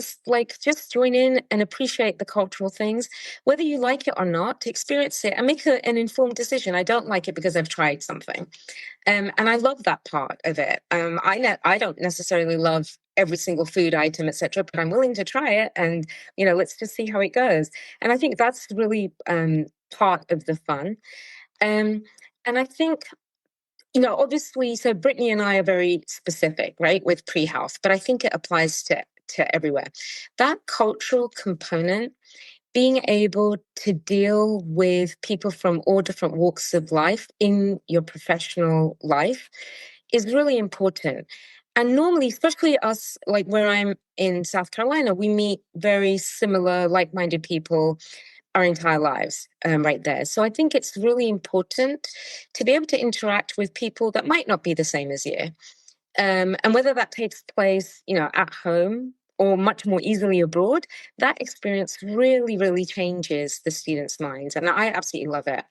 S5: just join in and appreciate the cultural things, whether you like it or not, to experience it and make an informed decision. I don't like it because I've tried something. And I love that part of it. I don't necessarily love every single food item, etc., but I'm willing to try it, and let's just see how it goes. And I think that's really part of the fun. And I think obviously, so Brittany and I are very specific, right, with pre-health, but I think it applies to everywhere. That cultural component, being able to deal with people from all different walks of life in your professional life is really important. And normally, especially us, like where I'm in South Carolina, we meet very similar, like-minded people our entire lives right there. So I think it's really important to be able to interact with people that might not be the same as you. And whether that takes place, at home or much more easily abroad, that experience really, really changes the students' minds. And I absolutely love it.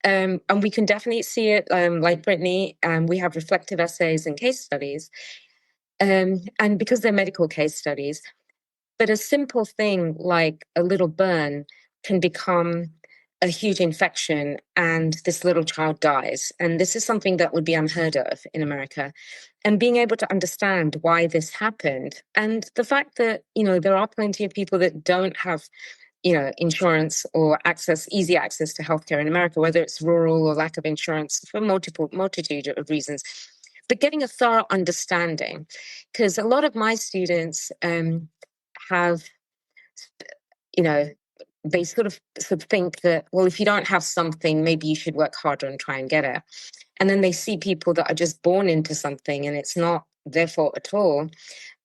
S5: And we can definitely see it, like Brittany, we have reflective essays and case studies. And because they're medical case studies, but a simple thing like a little burn can become a huge infection and this little child dies. And this is something that would be unheard of in America. And being able to understand why this happened, and the fact that, there are plenty of people that don't have, insurance or easy access to healthcare in America, whether it's rural or lack of insurance for multitude of reasons. But getting a thorough understanding, because a lot of my students have, they sort of think that, well, if you don't have something, maybe you should work harder and try and get it. And then they see people that are just born into something and it's not their fault at all.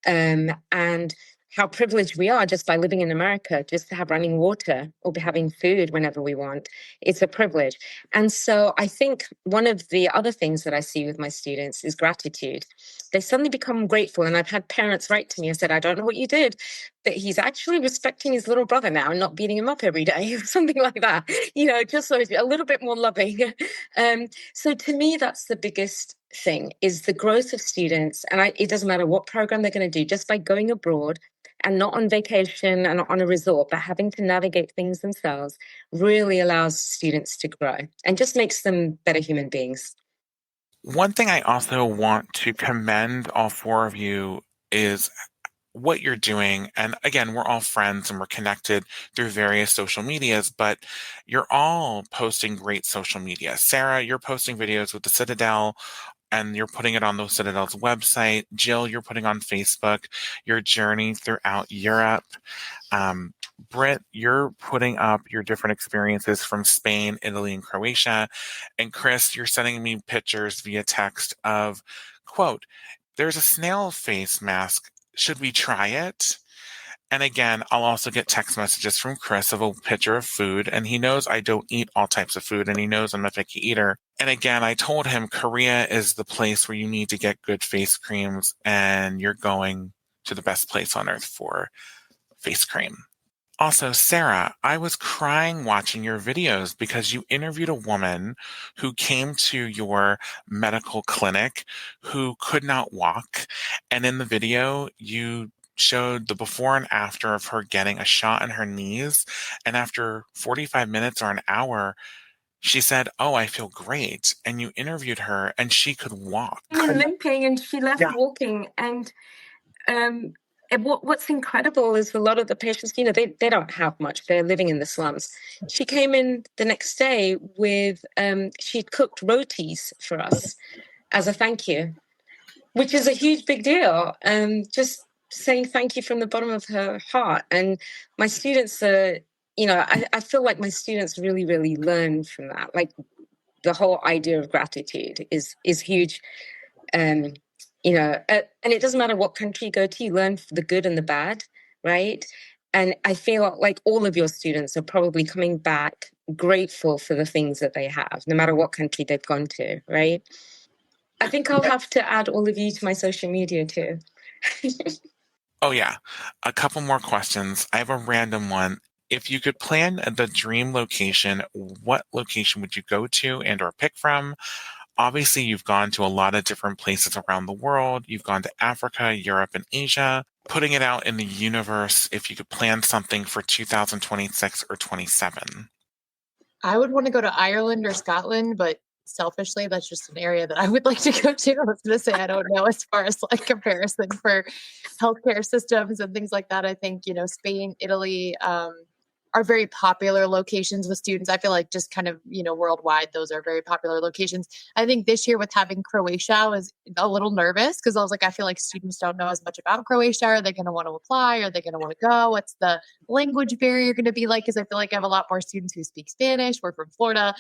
S5: And how privileged we are just by living in America, just to have running water or be having food whenever we want. It's a privilege. And so I think one of the other things that I see with my students is gratitude. They suddenly become grateful. And I've had parents write to me and said, I don't know what you did, but he's actually respecting his little brother now and not beating him up every day, or something like that, just so a little bit more loving. So to me, that's the biggest thing, is the growth of students. And it doesn't matter what program they're going to do, just by going abroad and not on vacation and on a resort, but having to navigate things themselves, really allows students to grow and just makes them better human beings.
S2: One thing I also want to commend all 4 of you is what you're doing. And again, we're all friends and we're connected through various social medias, but you're all posting great social media. Sarah, you're posting videos with the Citadel and you're putting it on the Citadel's website. Jill, you're putting on Facebook your journey throughout Europe. Britt, you're putting up your different experiences from Spain, Italy, and Croatia. And Chris, you're sending me pictures via text of, quote, there's a snail face mask. Should we try it? And again, I'll also get text messages from Chris of a picture of food, and he knows I don't eat all types of food, and he knows I'm a picky eater. And again, I told him Korea is the place where you need to get good face creams, and you're going to the best place on earth for face cream. Also, Sarah, I was crying watching your videos because you interviewed a woman who came to your medical clinic who could not walk. And in the video, you showed the before and after of her getting a shot in her knees. And after 45 minutes or an hour, she said, "Oh, I feel great." And you interviewed her and she could walk.
S5: Limping, and she left walking. And what's incredible is a lot of the patients, they don't have much. They're living in the slums. She came in the next day with, she'd cooked rotis for us as a thank you, which is a huge big deal. Just saying thank you from the bottom of her heart. And my students are, I feel like my students really, really learn from that. Like the whole idea of gratitude is huge. And it doesn't matter what country you go to, you learn the good and the bad, right? And I feel like all of your students are probably coming back grateful for the things that they have, no matter what country they've gone to, right? I think I'll have to add all of you to my social media too.
S2: Oh, yeah. A couple more questions. I have a random one. If you could plan the dream location, what location would you go to and or pick from? Obviously, you've gone to a lot of different places around the world. You've gone to Africa, Europe, and Asia. Putting it out in the universe, if you could plan something for 2026 or 27.
S4: I would want to go to Ireland or Scotland, but selfishly, that's just an area that I would like to go to. I was going to say, I don't know, as far as like comparison for healthcare systems and things like that. I think, Spain, Italy, are very popular locations with students. I feel like just kind of, worldwide, those are very popular locations. I think this year with having Croatia, I was a little nervous because I was like, I feel like students don't know as much about Croatia. Are they going to want to apply? Are they going to want to go? What's the language barrier going to be like? Because I feel like I have a lot more students who speak Spanish. We're from Florida,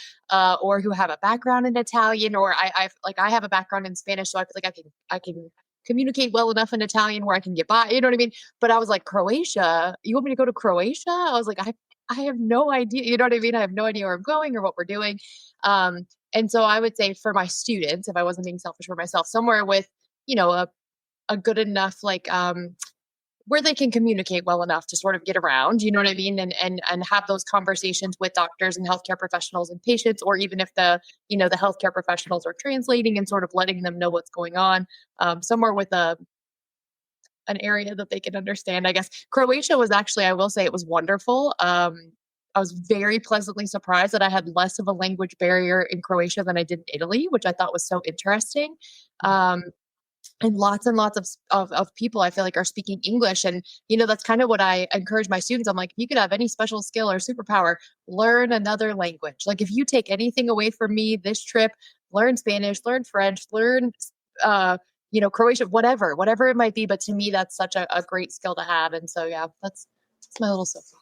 S4: or who have a background in Italian, or I have a background in Spanish, so I feel like I can communicate well enough in Italian where I can get by. You know what I mean? But I was like, Croatia, you want me to go to Croatia? I was like, I have no idea. You know what I mean? I have no idea where I'm going or what we're doing. And so I would say for my students, if I wasn't being selfish for myself, somewhere with, a good enough, where they can communicate well enough to sort of get around, you know what I mean? And have those conversations with doctors and healthcare professionals and patients, or even if the healthcare professionals are translating and sort of letting them know what's going on, somewhere with an area that they can understand. I guess Croatia was actually, I will say, it was wonderful. I was very pleasantly surprised that I had less of a language barrier in Croatia than I did in Italy, which I thought was so interesting. And lots of people I feel like are speaking English. And, that's kind of what I encourage my students. I'm like, if you could have any special skill or superpower, learn another language. Like if you take anything away from me this trip, learn Spanish, learn French, learn, Croatian, whatever it might be. But to me, that's such a great skill to have. And so, yeah, that's my little soapbox.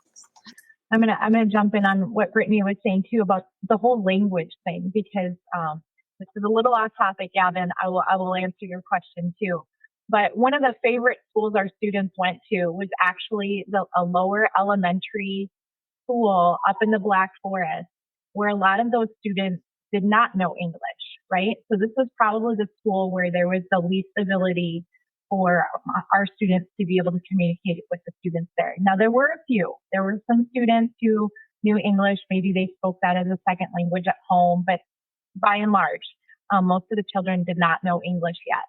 S3: I'm gonna jump in on what Brittany was saying too about the whole language thing, because this is a little off topic, Gavin. I will answer your question too. But one of the favorite schools our students went to was actually a lower elementary school up in the Black Forest, where a lot of those students did not know English, right? So this was probably the school where there was the least ability for our students to be able to communicate with the students there. Now, there were a few. There were some students who knew English. Maybe they spoke that as a second language at home, but by and large, most of the children did not know English yet.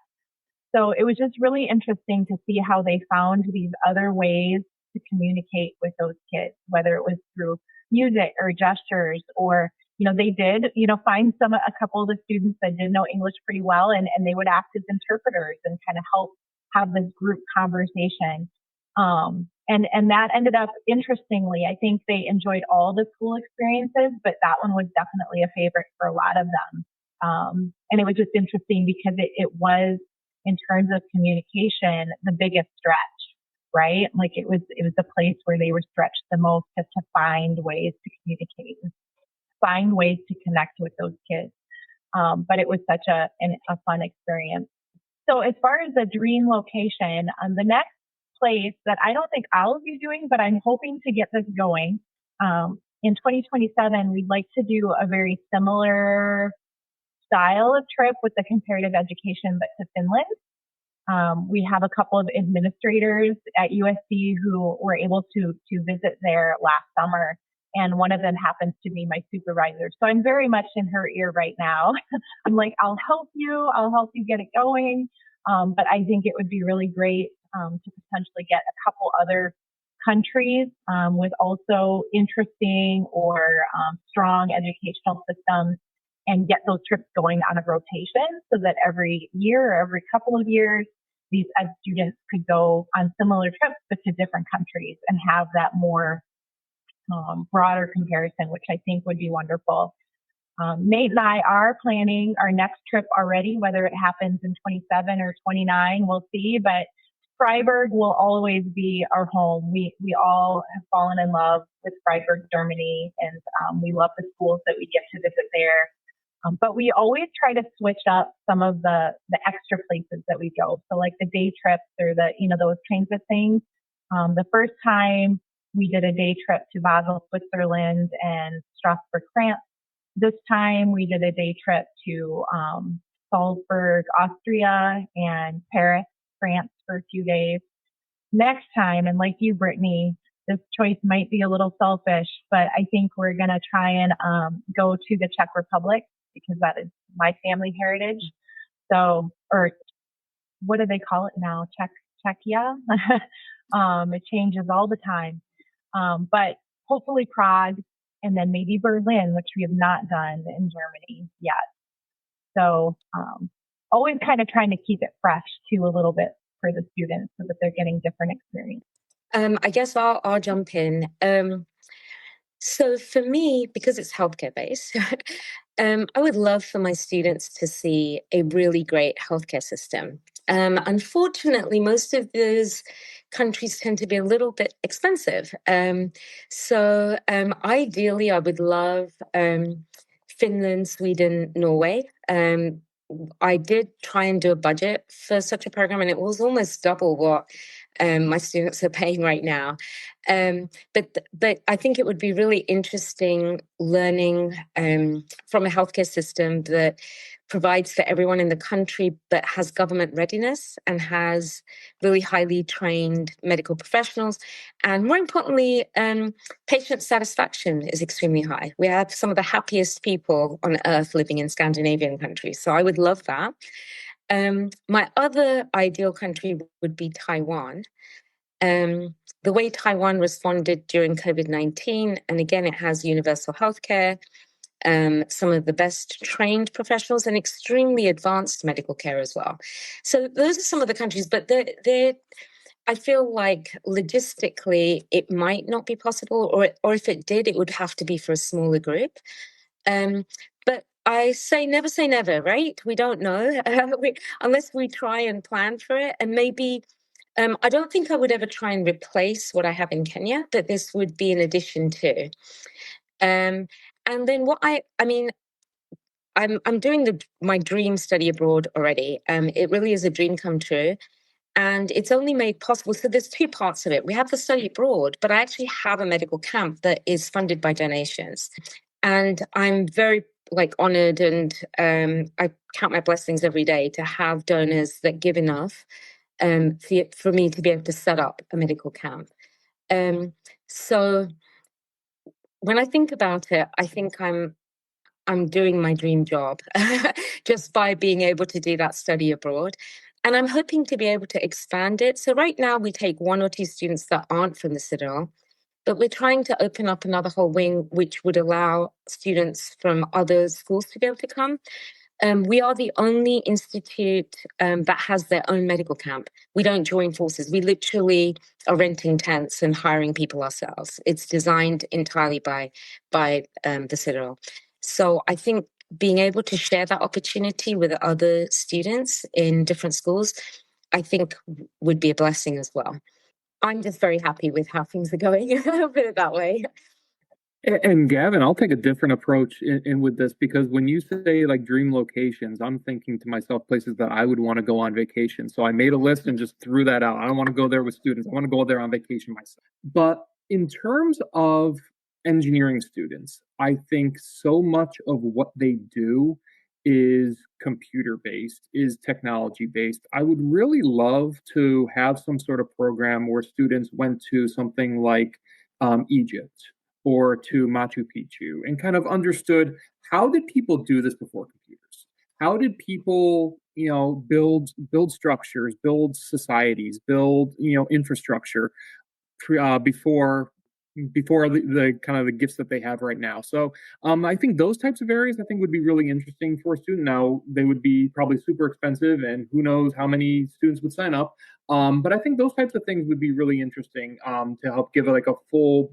S3: So it was just really interesting to see how they found these other ways to communicate with those kids, whether it was through music or gestures, or, they did, find a couple of the students that did know English pretty well, and they would act as interpreters and kind of help have this group conversation. And that ended up, interestingly, I think they enjoyed all the school experiences, but that one was definitely a favorite for a lot of them. And it was just interesting because it was, in terms of communication, the biggest stretch, right? Like it was the place where they were stretched the most to find ways to communicate and find ways to connect with those kids. But it was such a fun experience. So as far as the dream location, the next place that I don't think I'll be doing, but I'm hoping to get this going, in 2027, we'd like to do a very similar style of trip with the comparative education, but to Finland. We have a couple of administrators at USC who were able to visit there last summer, and one of them happens to be my supervisor. So I'm very much in her ear right now. I'm like, I'll help you get it going. But I think it would be really great to potentially get a couple other countries with also interesting or strong educational systems, and get those trips going on a rotation so that every year or every couple of years, these ed students could go on similar trips, but to different countries, and have that more broader comparison, which I think would be wonderful. Nate and I are planning our next trip already, whether it happens in 27 or 29, we'll see, but Freiburg will always be our home. We all have fallen in love with Freiburg, Germany, and we love the schools that we get to visit there. But we always try to switch up some of the extra places that we go. So like the day trips or those kinds of things. The first time we did a day trip to Basel, Switzerland and Strasbourg, France. This time we did a day trip to Salzburg, Austria and Paris, France for a few days. Next time, and like you, Brittany, this choice might be a little selfish, but I think we're going to try and go to the Czech Republic because that is my family heritage. So, or what do they call it now? Czechia? It changes all the time. But hopefully Prague and then maybe Berlin, which we have not done in Germany yet. So always kind of trying to keep it fresh too a little bit for the students so that they're getting different experience.
S5: I guess I'll jump in. So for me, because it's healthcare based, I would love for my students to see a really great healthcare system. Unfortunately, most of those countries tend to be a little bit expensive. So ideally, I would love Finland, Sweden, Norway. I did try and do a budget for such a program, and it was almost double what my students are paying right now. But I think it would be really interesting learning from a healthcare system that provides for everyone in the country, but has government readiness and has really highly trained medical professionals. And more importantly, patient satisfaction is extremely high. We have some of the happiest people on earth living in Scandinavian countries. So I would love that. My other ideal country would be Taiwan. The way Taiwan responded during COVID-19, and again, it has universal healthcare, some of the best trained professionals and extremely advanced medical care as well. So those are some of the countries, but I feel like logistically it might not be possible, or if it did, it would have to be for a smaller group. But I say never, right? We don't know unless we try and plan for it. And maybe, I don't think I would ever try and replace what I have in Kenya, but this would be in addition to. And then I'm doing my dream study abroad already. It really is a dream come true. And it's only made possible. So there's two parts of it. We have the study abroad, but I actually have a medical camp that is funded by donations. And I'm very honored, and I count my blessings every day to have donors that give enough for me to be able to set up a medical camp. So when I think about it, I think I'm doing my dream job just by being able to do that study abroad. And I'm hoping to be able to expand it. So right now we take 1 or 2 students that aren't from the Citadel, but we're trying to open up another whole wing, which would allow students from other schools to be able to come. We are the only institute that has their own medical camp. We don't join forces. We literally are renting tents and hiring people ourselves. It's designed entirely by the Citadel. So I think being able to share that opportunity with other students in different schools, I think would be a blessing as well. I'm just very happy with how things are going. I'll put it that way.
S6: And Gavin, I'll take a different approach in with this, because when you say like dream locations, I'm thinking to myself places that I would want to go on vacation. So I made a list and just threw that out. I don't want to go there with students. I want to go there on vacation myself. But in terms of engineering students, I think so much of what they do is computer based, is technology based. I would really love to have some sort of program where students went to something like Egypt or to Machu Picchu and kind of understood, how did people do this before computers? How did people, build structures, build societies, build, infrastructure before the kind of the gifts that they have right now. So I think those types of areas would be really interesting for a student. Now, they would be probably super expensive, and who knows how many students would sign up. But I think those types of things would be really interesting to help give a full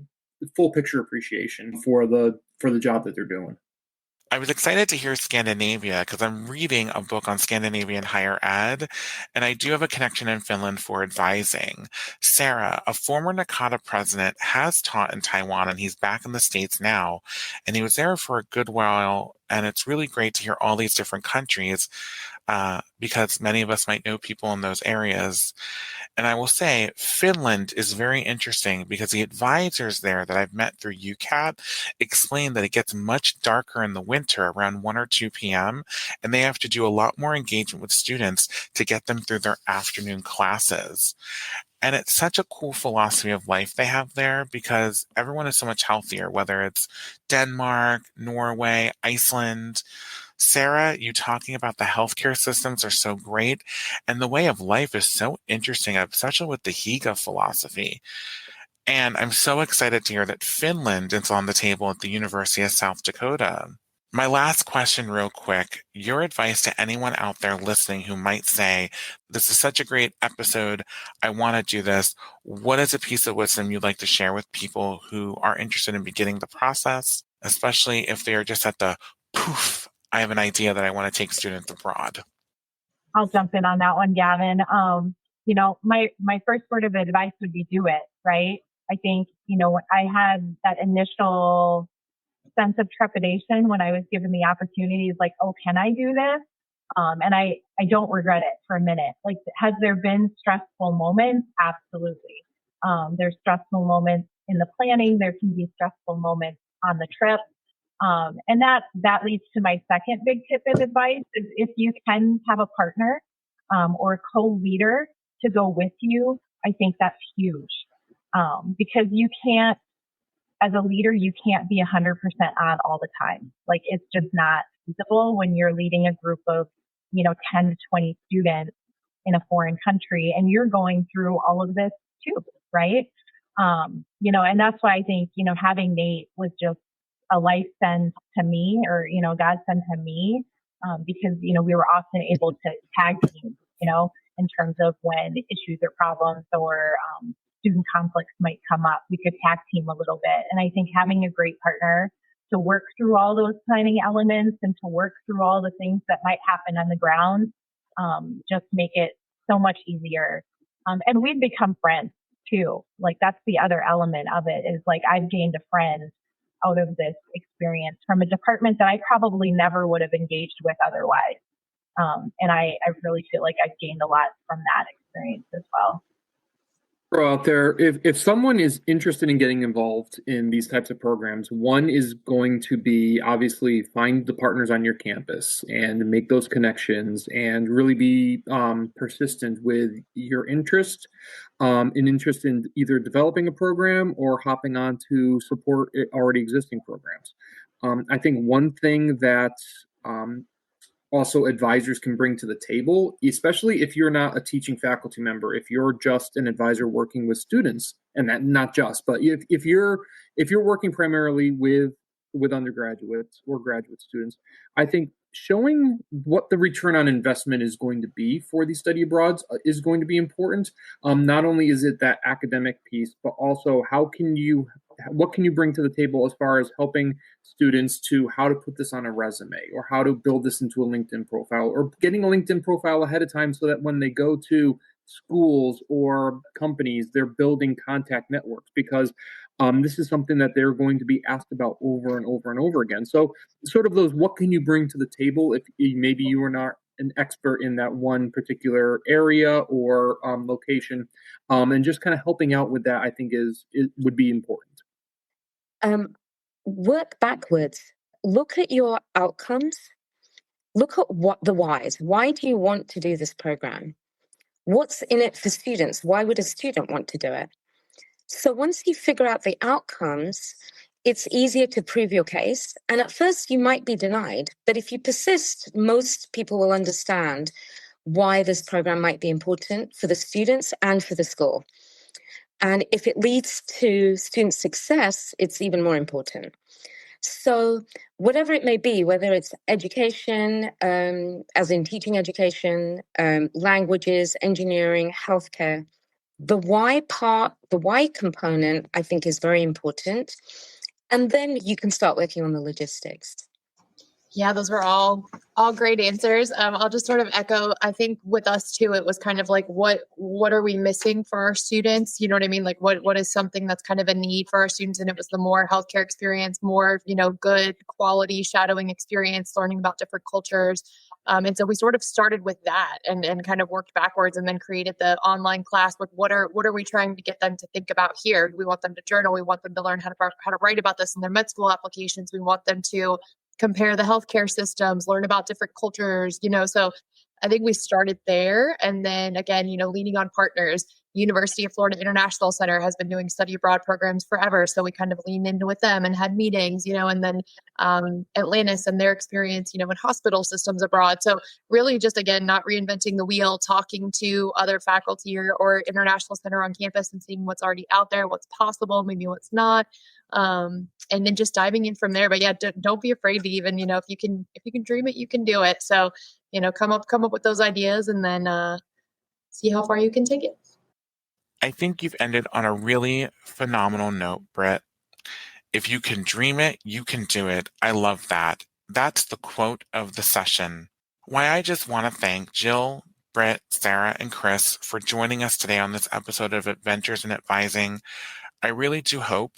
S6: picture appreciation for the job that they're doing.
S2: I was excited to hear Scandinavia because I'm reading a book on Scandinavian higher ed, and I do have a connection in Finland for advising. Sarah, a former NACADA president, has taught in Taiwan, and he's back in the States now, and he was there for a good while, and it's really great to hear all these different countries because many of us might know people in those areas. And I will say, Finland is very interesting because the advisors there that I've met through UCAT explain that it gets much darker in the winter around 1 or 2 p.m., and they have to do a lot more engagement with students to get them through their afternoon classes. And it's such a cool philosophy of life they have there because everyone is so much healthier, whether it's Denmark, Norway, Iceland. Sarah, you talking about the healthcare systems are so great, and the way of life is so interesting, especially with the Higa philosophy. And I'm so excited to hear that Finland is on the table at the University of South Dakota. My last question, real quick, your advice to anyone out there listening who might say, this is such a great episode, I want to do this. What is a piece of wisdom you'd like to share with people who are interested in beginning the process, especially if they are just at the poof, I have an idea that I want to take students abroad?
S3: I'll jump in on that one, Gavin. My first word of advice would be do it, right? I think, I had that initial sense of trepidation when I was given the opportunities like, oh, can I do this? And I don't regret it for a minute. Like, has there been stressful moments? Absolutely. There's stressful moments in the planning. There can be stressful moments on the trip. And that leads to my second big tip of advice is if you can have a partner, or a co-leader to go with you, I think that's huge. Because you can't, as a leader, you can't be 100% on all the time. Like, it's just not feasible when you're leading a group of, 10 to 20 students in a foreign country and you're going through all of this too, right? And that's why I think, having Nate was just a life sent to me, or, God sent to me, because, we were often able to tag team, in terms of when issues or problems or student conflicts might come up, we could tag team a little bit. And I think having a great partner to work through all those planning elements and to work through all the things that might happen on the ground, just make it so much easier. And we've become friends too. Like, that's the other element of it is like, I've gained a friend out of this experience from a department that I probably never would have engaged with otherwise. And I really feel like I've gained a lot from that experience as well.
S6: Out there, if someone is interested in getting involved in these types of programs, one is going to be obviously find the partners on your campus and make those connections and really be persistent with your interest, an interest in either developing a program or hopping on to support already existing programs. I think one thing that also advisors can bring to the table, especially if you're not a teaching faculty member, if you're just an advisor working with students, and that not just, but if you're working primarily with undergraduates or graduate students, I think showing what the return on investment is going to be for these study abroads is going to be important. Not only is it that academic piece, but also what can you bring to the table as far as helping students to how to put this on a resume or how to build this into a LinkedIn profile or getting a LinkedIn profile ahead of time so that when they go to schools or companies, they're building contact networks because this is something that they're going to be asked about over and over and over again. So sort of those, what can you bring to the table if maybe you are not an expert in that one particular area or location, and just kind of helping out with that, I think would be important.
S5: Work backwards. Look at your outcomes. Look at what the whys. Why do you want to do this program? What's in it for students? Why would a student want to do it? So once you figure out the outcomes, it's easier to prove your case. And at first you might be denied, but if you persist, most people will understand why this program might be important for the students and for the school. And if it leads to student success, it's even more important. So whatever it may be, whether it's education, as in teaching education, languages, engineering, healthcare, the why component, I think, is very important. And then you can start working on the logistics.
S4: Yeah, those were all great answers. I'll just sort of echo. I think with us too, it was kind of like what are we missing for our students? You know what I mean? Like what is something that's kind of a need for our students? And it was the more healthcare experience, more good quality shadowing experience, learning about different cultures. And so we sort of started with that and kind of worked backwards and then created the online class with what are we trying to get them to think about here? We want them to journal. We want them to learn how to write about this in their med school applications. We want them to compare the healthcare systems, learn about different cultures, so I think we started there. And then again, leaning on partners. University of Florida International Center has been doing study abroad programs forever. So we kind of leaned into with them and had meetings, and then Atlantis and their experience, in hospital systems abroad. So really just, again, not reinventing the wheel, talking to other faculty or International Center on campus and seeing what's already out there, what's possible, maybe what's not. And then just diving in from there. But yeah, don't be afraid to even, if you can dream it, you can do it. So, come up with those ideas and then see how far you can take it.
S2: I think you've ended on a really phenomenal note, Britt. If you can dream it, you can do it. I love that. That's the quote of the session. Why, I just want to thank Jill, Britt, Sarah, and Chris for joining us today on this episode of Adventures in Advising. I really do hope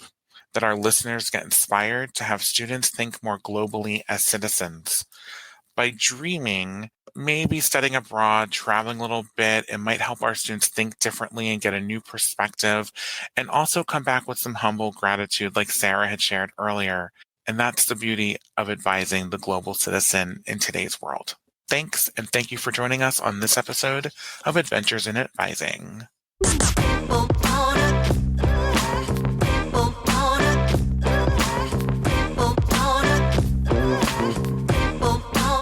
S2: that our listeners get inspired to have students think more globally as citizens. By dreaming, maybe studying abroad, traveling a little bit, it might help our students think differently and get a new perspective, and also come back with some humble gratitude like Sarah had shared earlier. And that's the beauty of advising the global citizen in today's world. Thanks, and thank you for joining us on this episode of Adventures in Advising.